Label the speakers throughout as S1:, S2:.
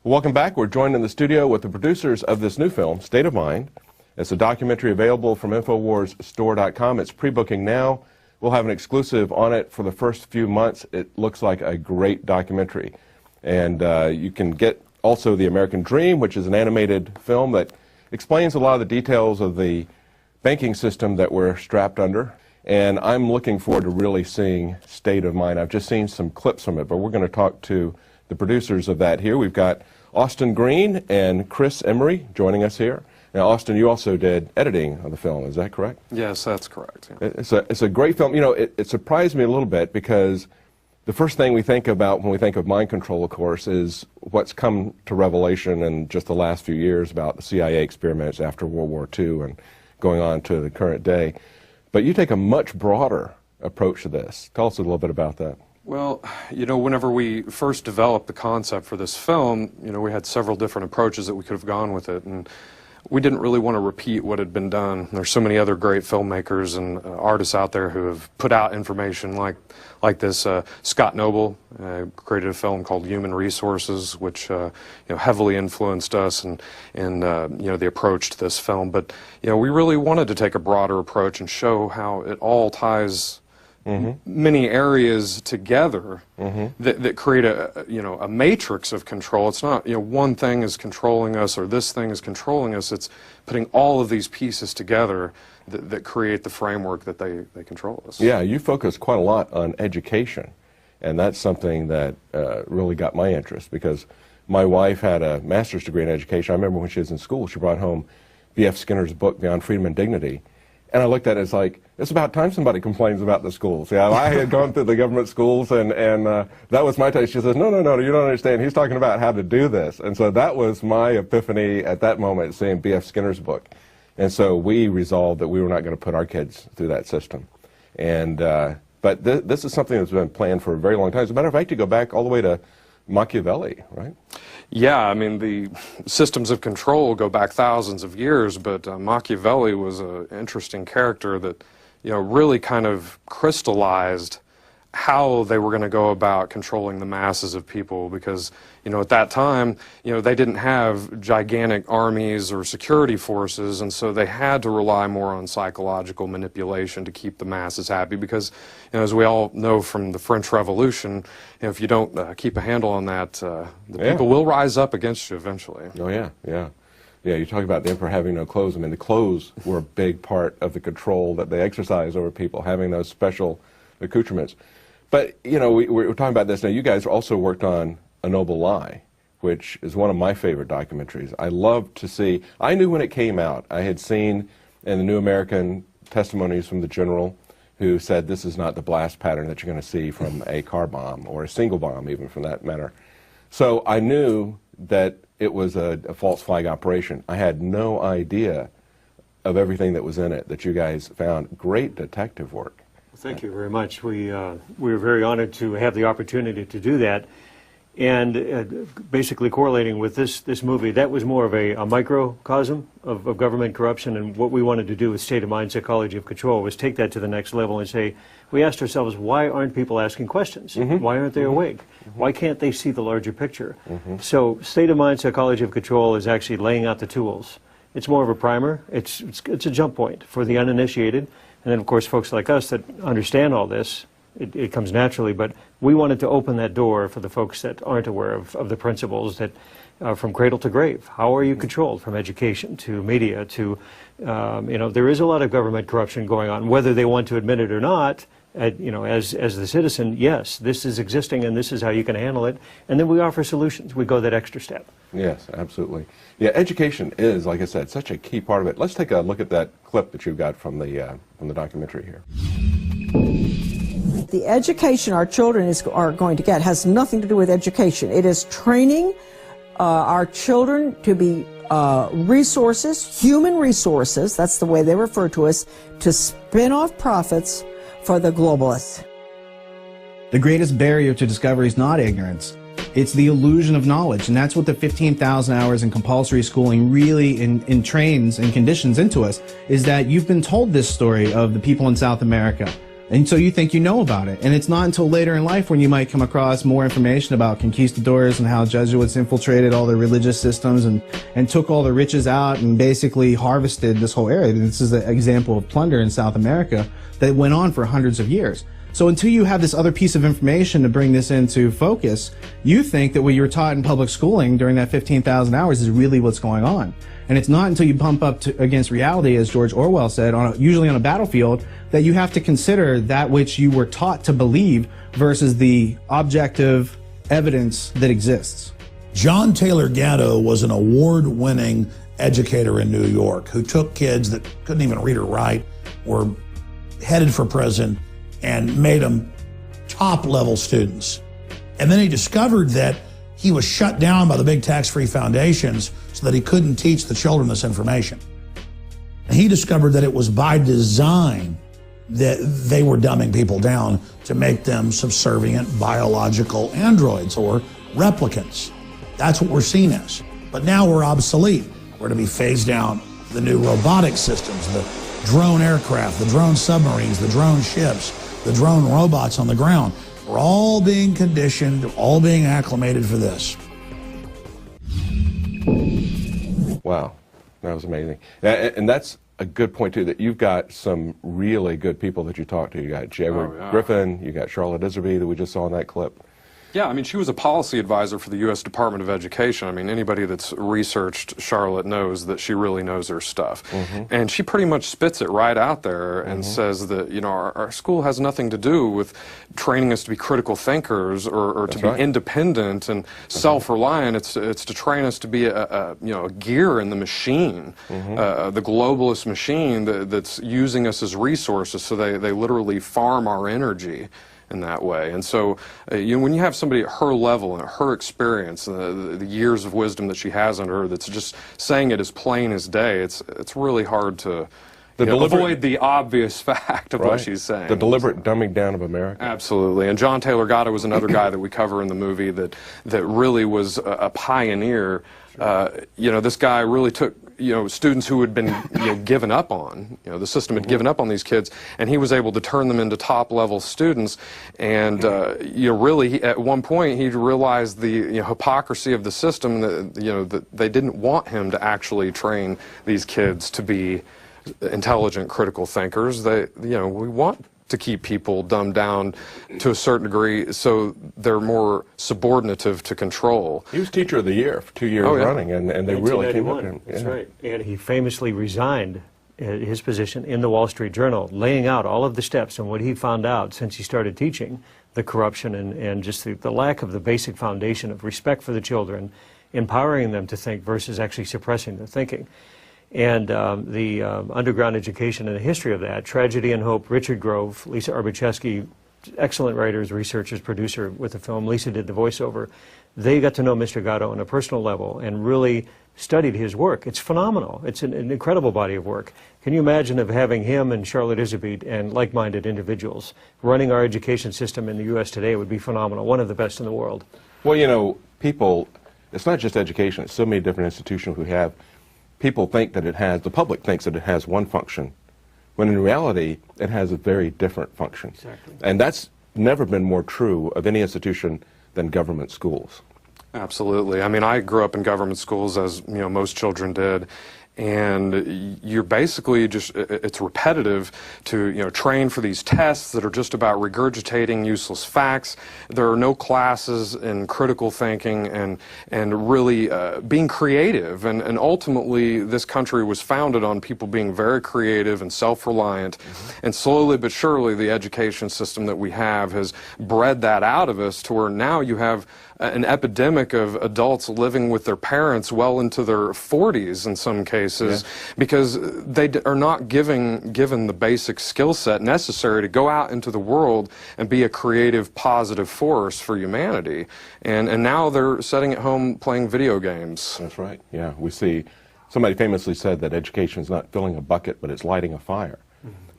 S1: Welcome back. We're joined in the studio with the producers of this new film, State of Mind. It's a documentary available from InfoWarsStore.com. It's pre-booking now. We'll have an exclusive on it for the first few months. It looks like a great documentary. And you can get also The American Dream, which is an animated film that explains a lot of the details of the banking system that we're strapped under. And I'm looking forward to really seeing State of Mind. I've just seen some clips from it, but we're going to talk to the producers of that here. We've got Austin Green and Chris Emery joining us here. Now, Austin, you also did editing of the film, is that correct?
S2: Yes, that's correct. Yeah.
S1: It's a great film. You know, it surprised me a little bit because the first thing we think about when we think of mind control, of course, is what's come to revelation in just the last few years about the CIA experiments after World War II and going on to the current day. But you take a much broader approach to this. Tell us a little bit about that.
S2: Well, you know, whenever we first developed the concept for this film, you know, we had several different approaches that we could have gone with it, and we didn't really want to repeat what had been done. There's so many other great filmmakers and artists out there who have put out information like this. Scott Noble created a film called Human Resources, which you know, heavily influenced us and you know, the approach to this film. But you know, we really wanted to take a broader approach and show how it all ties many areas together that create a, you know, a matrix of control. It's not, you know, one thing is controlling us or this thing is controlling us. It's putting all of these pieces together that create the framework that they control us.
S1: Yeah, you focus quite a lot on education, and that's something that really got my interest because my wife had a master's degree in education. I remember when she was in school, she brought home B.F. Skinner's book, Beyond Freedom and Dignity. And I looked at it as like, it's about time somebody complains about the schools. Yeah, I had gone through the government schools, and that was my taste. She says, no, you don't understand. He's talking about how to do this. And so that was my epiphany at that moment, seeing B.F. Skinner's book. And so we resolved that we were not going to put our kids through that system. And but this is something that's been planned for a very long time. As a matter of fact, you go back all the way to Machiavelli, right?
S2: Yeah, I mean, the systems of control go back thousands of years, but Machiavelli was an interesting character that, you know, really kind of crystallized how they were going to go about controlling the masses of people because, you know, at that time, you know, they didn't have gigantic armies or security forces, and so they had to rely more on psychological manipulation to keep the masses happy because, you know, as we all know from the French Revolution, you know, if you don't keep a handle on that, the people will rise up against you eventually.
S1: Oh, yeah, yeah. Yeah, you talk about the emperor having no clothes. I mean, the clothes were a big part of the control that they exercised over people, having those special accoutrements. But, you know, we're talking about this now. You guys also worked on A Noble Lie, which is one of my favorite documentaries. I love to see, I knew when it came out, I had seen in the New American testimonies from the general who said this is not the blast pattern that you're going to see from a car bomb or a single bomb, even for that matter. So I knew that it was a false flag operation. I had no idea of everything that was in it that you guys found. Great detective work.
S3: Thank you very much. We were very honored to have the opportunity to do that. And basically correlating with this movie, that was more of a microcosm of government corruption. And what we wanted to do with State of Mind, Psychology of Control was take that to the next level and say, we asked ourselves, why aren't people asking questions? Why aren't they awake? Why can't they see the larger picture? So State of Mind, Psychology of Control is actually laying out the tools. It's more of a primer. It's a jump point for the uninitiated. And then, of course, folks like us that understand all this, it comes naturally. But we wanted to open that door for the folks that aren't aware of the principles that from cradle to grave. How are you controlled from education to media to, you know, there is a lot of government corruption going on, whether they want to admit it or not. You know, as the citizen, yes, this is existing and this is how you can handle it. And then we offer solutions. We go that extra step.
S1: Yes, absolutely. Yeah, education is, like I said, such a key part of it. Let's take a look at that clip that you've got from the documentary here.
S4: The education our children are going to get has nothing to do with education. It is training our children to be resources, human resources, that's the way they refer to us, to spin off profits for the globalists.
S5: The greatest barrier to discovery is not ignorance. It's the illusion of knowledge, and that's what the 15,000 hours in compulsory schooling really entrains and conditions into us, is that you've been told this story of the people in South America, And so you think you know about it. And it's not until later in life when you might come across more information about conquistadors and how Jesuits infiltrated all the religious systems and took all the riches out and basically harvested this whole area. This is an example of plunder in South America that went on for hundreds of years. So until you have this other piece of information to bring this into focus, you think that what you were taught in public schooling during that 15,000 hours is really what's going on. And it's not until you bump up against reality, as George Orwell said, usually on a battlefield, that you have to consider that which you were taught to believe versus the objective evidence that exists.
S6: John Taylor Gatto was an award-winning educator in New York who took kids that couldn't even read or write, were headed for prison, and made them top-level students. And then he discovered that he was shut down by the big tax-free foundations so that he couldn't teach the children this information. And he discovered that it was by design that they were dumbing people down to make them subservient biological androids or replicants. That's what we're seen as. But now we're obsolete. We're to be phased down the new robotic systems, the drone aircraft, the drone submarines, the drone ships, the drone robots on the ground. We're all being conditioned, all being acclimated for this.
S1: Wow, that was amazing. And that's a good point, too, that you've got some really good people that you talk to. You got J. Edward Griffin, you got Charlotte Iserby that we just saw in that clip.
S2: Yeah, I mean, she was a policy advisor for the U.S. Department of Education. I mean, anybody that's researched Charlotte knows that she really knows her stuff. And she pretty much spits it right out there and says that, you know, our school has nothing to do with training us to be critical thinkers or to be independent and self-reliant. It's to train us to be a gear in the machine, the globalist machine that's using us as resources, so they literally farm our energy in that way. And so when you have somebody at her level and her experience, the years of wisdom that she has under her, that's just saying it as plain as day, it's really hard to avoid the obvious fact of what she's saying.
S1: The deliberate dumbing down of America.
S2: Absolutely. And John Taylor Gatto was another guy that we cover in the movie that really was a pioneer. This guy really took students who had been given up on, the system had given up on these kids, and he was able to turn them into top-level students. And really, at one point, he realized the hypocrisy of the system, that they didn't want him to actually train these kids to be intelligent, critical thinkers. We want to keep people dumbed down to a certain degree so they're more subordinative to control.
S1: He was Teacher of the Year for 2 years running, and they really came up to him.
S3: That's right. And he famously resigned his position in the Wall Street Journal, laying out all of the steps and what he found out since he started teaching, the corruption and just the lack of the basic foundation of respect for the children, empowering them to think versus actually suppressing their thinking. And the underground education and the history of that, Tragedy and Hope, Richard Grove, Lisa Arbuchesky, excellent writers, researchers, producer with the film. Lisa did the voiceover. They got to know Mr. Gatto on a personal level and really studied his work. It's phenomenal. It's an incredible body of work. Can you imagine of having him and Charlotte Iserby and like-minded individuals running our education system in the U.S. today? It would be phenomenal, one of the best in the world.
S1: Well, people, it's not just education. It's so many different institutions we have. People think that the public thinks that it has one function, when in reality, it has a very different function.
S3: Exactly.
S1: And that's never been more true of any institution than government schools.
S2: Absolutely. I mean, I grew up in government schools, as most children did, and you're basically it's repetitive to train for these tests that are just about regurgitating useless facts. There are no classes in critical thinking and really being creative, and ultimately this country was founded on people being very creative and self-reliant, and slowly but surely the education system that we have has bred that out of us to where now you have an epidemic of adults living with their parents well into their 40s in some cases, because they are not given the basic skill set necessary to go out into the world and be a creative, positive force for humanity. And now they're sitting at home playing video games.
S1: That's right. Yeah, we see, somebody famously said that education is not filling a bucket, but it's lighting a fire.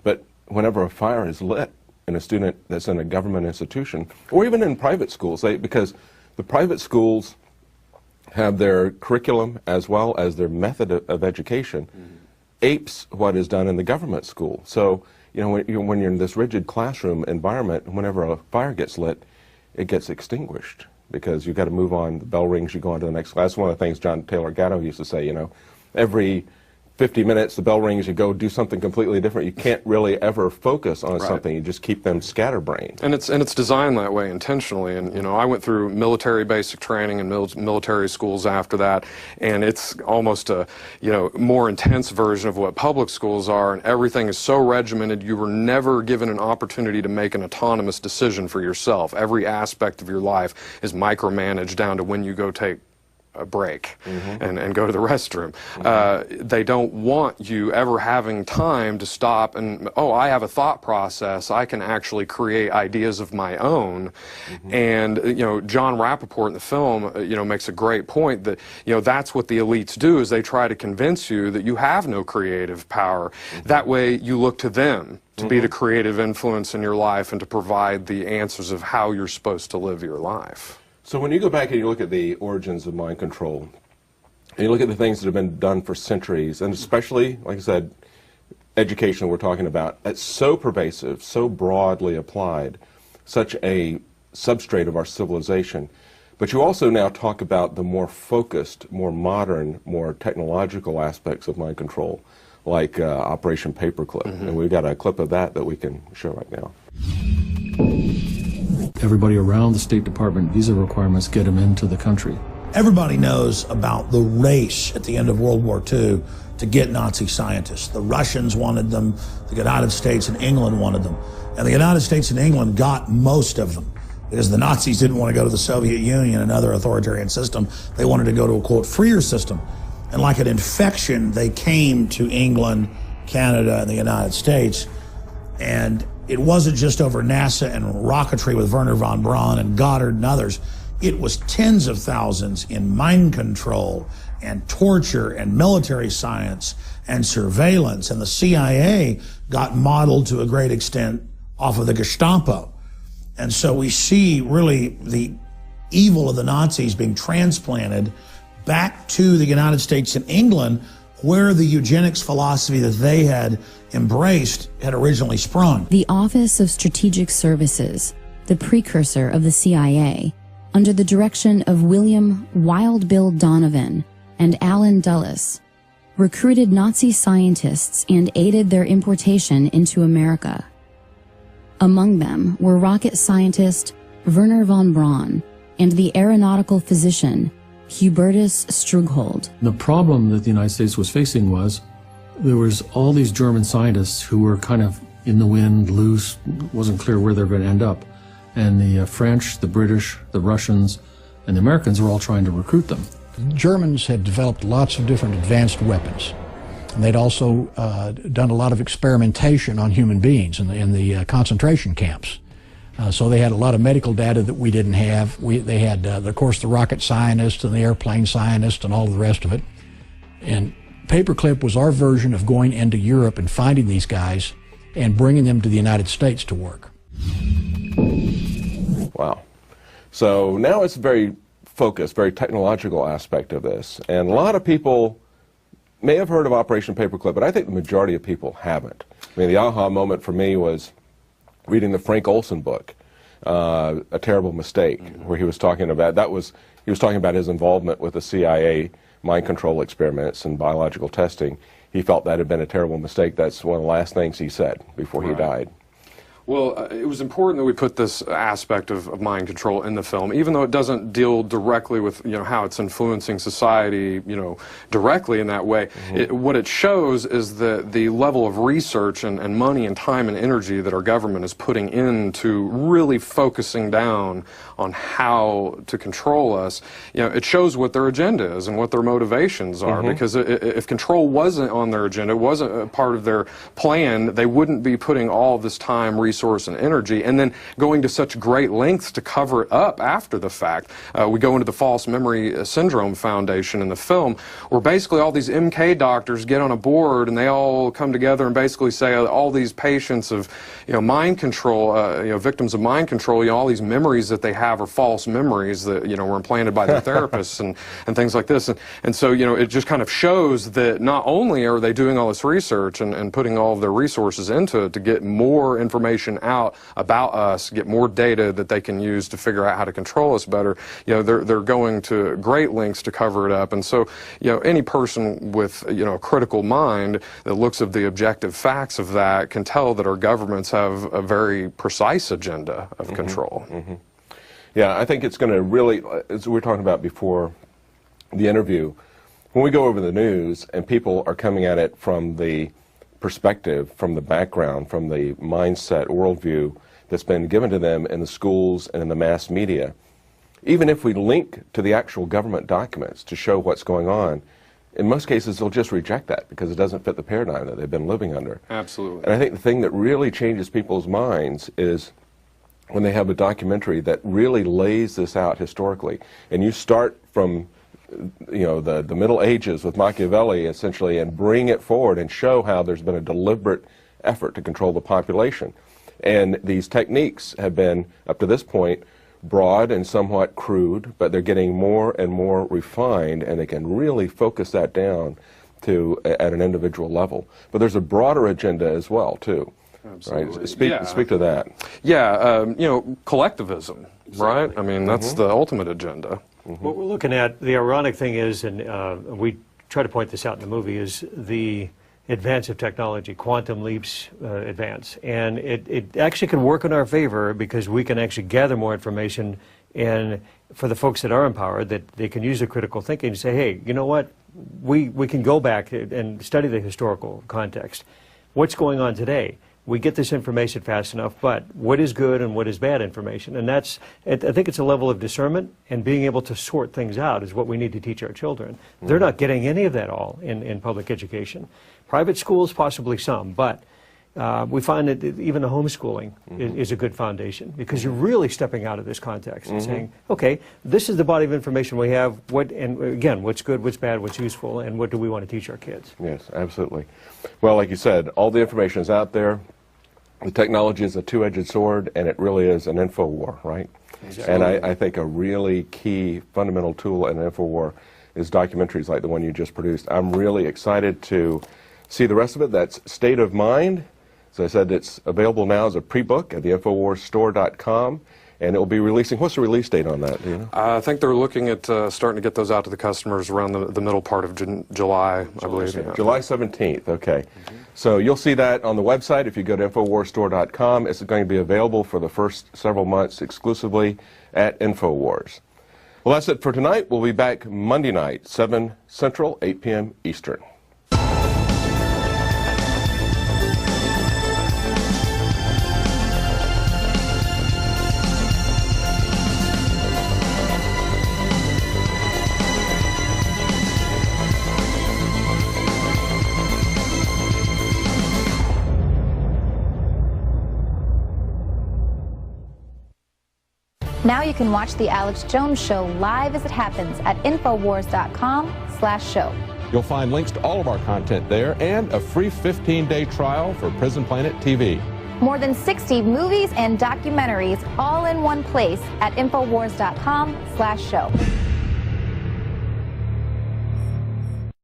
S1: But whenever a fire is lit in a student that's in a government institution, or even in private schools, because the private schools have their curriculum as well as their method of education apes what is done in the government school. So, when you're in this rigid classroom environment, whenever a fire gets lit, it gets extinguished because you've got to move on. The bell rings, you go on to the next class. One of the things John Taylor Gatto used to say, every 50 minutes, the bell rings, you go do something completely different. You can't really ever focus on something. You just keep them scatterbrained.
S2: And it's designed that way intentionally. And I went through military basic training and military schools after that, and it's almost a more intense version of what public schools are. And everything is so regimented. You were never given an opportunity to make an autonomous decision for yourself. Every aspect of your life is micromanaged down to when you go take a break and go to the restroom. They don't want you ever having time to stop and, I have a thought process. I can actually create ideas of my own. And, John Rappaport in the film, makes a great point that, that's what the elites do, is they try to convince you that you have no creative power. That way you look to them to be the creative influence in your life and to provide the answers of how you're supposed to live your life.
S1: So when you go back and you look at the origins of mind control, and you look at the things that have been done for centuries, and especially, like I said, education we're talking about, it's so pervasive, so broadly applied, such a substrate of our civilization. But you also now talk about the more focused, more modern, more technological aspects of mind control, like Operation Paperclip. And we've got a clip of that we can show right now.
S7: Everybody around the State Department visa requirements get them into the country.
S6: Everybody knows about the race at the end of World War II to get Nazi scientists. The Russians wanted them, the United States and England wanted them. And the United States and England got most of them because the Nazis didn't want to go to the Soviet Union, another authoritarian system. They wanted to go to a, quote, freer system. And like an infection, they came to England, Canada, and the United States. And it wasn't just over NASA and rocketry with Wernher von Braun and Goddard and others. It was tens of thousands in mind control and torture and military science and surveillance. And the CIA got modeled to a great extent off of the Gestapo. And so we see really the evil of the Nazis being transplanted back to the United States and England, where the eugenics philosophy that they had embraced had originally sprung.
S8: The Office of Strategic Services, the precursor of the CIA, under the direction of William Wild Bill Donovan and Allen Dulles, recruited Nazi scientists and aided their importation into America. Among them were rocket scientist Wernher von Braun and the aeronautical physician Hubertus Strughold.
S7: The problem that the United States was facing was there was all these German scientists who were kind of in the wind, loose, wasn't clear where they were going to end up. And the French, the British, the Russians, and the Americans were all trying to recruit them.
S9: The Germans had developed lots of different advanced weapons. And they'd also done a lot of experimentation on human beings in the concentration camps. So they had a lot of medical data that we didn't have. They had, of course, the rocket scientists and the airplane scientists and all the rest of it. And Paperclip was our version of going into Europe and finding these guys and bringing them to the United States to work.
S1: Wow. So now it's very focused, very technological aspect of this. And a lot of people may have heard of Operation Paperclip, but I think the majority of people haven't. I mean, the aha moment for me was reading the Frank Olson book, A Terrible Mistake, where he was talking about, he was talking about his involvement with the CIA mind control experiments and biological testing. He felt that had been a terrible mistake. That's one of the last things he said before he died.
S2: Well, it was important that we put this aspect of mind control in the film, even though it doesn't deal directly with, how it's influencing society, directly in that way. What it shows is the level of research and money and time and energy that our government is putting into really focusing down on how to control us. It shows what their agenda is and what their motivations are, because if control wasn't on their agenda, wasn't a part of their plan, they wouldn't be putting all this time, research, resource and energy, and then going to such great lengths to cover it up after the fact. We go into the False Memory Syndrome Foundation in the film, where basically all these MK doctors get on a board and they all come together and basically say all these patients of, mind control, victims of mind control, all these memories that they have are false memories that, were implanted by their therapists and things like this. And so, it just kind of shows that not only are they doing all this research and putting all of their resources into it to get more information out about us, get more data that they can use to figure out how to control us better, they're going to great lengths to cover it up. And so, any person with, a critical mind that looks at the objective facts of that can tell that our governments have a very precise agenda of control.
S1: Yeah, I think it's going to really, as we were talking about before the interview, when we go over the news and people are coming at it from the perspective, from the background, from the mindset, worldview that's been given to them in the schools and in the mass media, even if we link to the actual government documents to show what's going on, in most cases they'll just reject that because it doesn't fit the paradigm that they've been living under.
S2: Absolutely.
S1: And I think the thing that really changes people's minds is when they have a documentary that really lays this out historically, and you start from the Middle Ages with Machiavelli essentially and bring it forward and show how there's been a deliberate effort to control the population. And these techniques have been, up to this point, broad and somewhat crude, but they're getting more and more refined, and they can really focus that down to at an individual level. But there's a broader agenda as well, too.
S2: Absolutely.
S1: Right? Speak to that.
S2: Yeah, collectivism, right? I mean, that's the ultimate agenda.
S3: What we're looking at, the ironic thing is, and we try to point this out in the movie, is the advance of technology, quantum leaps advance. And it actually can work in our favor because we can actually gather more information, and for the folks that are empowered, that they can use their critical thinking to say, hey, you know what, we can go back and study the historical context. What's going on today? We get this information fast enough, but what is good and what is bad information? And I think it's a level of discernment, and being able to sort things out is what we need to teach our children. They're not getting any of that all in public education. Private schools, possibly some, but we find that even the homeschooling is a good foundation, because you're really stepping out of this context and saying, okay, this is the body of information we have, and again, what's good, what's bad, what's useful, and what do we want to teach our kids?
S1: Yes, absolutely. Well, like you said, all the information is out there. The technology is a two-edged sword, and it really is an info war, right? Exactly. And I think a really key fundamental tool in an info war is documentaries like the one you just produced. I'm really excited to see the rest of it. That's State of Mind. As I said, it's available now as a pre-book at the InfoWarsStore.com, and it will be releasing. What's the release date on that? Do you know?
S2: I think they're looking at starting to get those out to the customers around the middle part of July, I believe. Yeah.
S1: July 17th, okay. So you'll see that on the website if you go to InfoWarsStore.com. It's going to be available for the first several months exclusively at InfoWars. Well, that's it for tonight. We'll be back Monday night, 7 Central, 8 p.m. Eastern.
S10: Now you can watch The Alex Jones Show live as it happens at Infowars.com/show.
S11: You'll find links to all of our content there and a free 15-day trial for Prison Planet TV.
S10: More than 60 movies and documentaries all in one place at Infowars.com/show.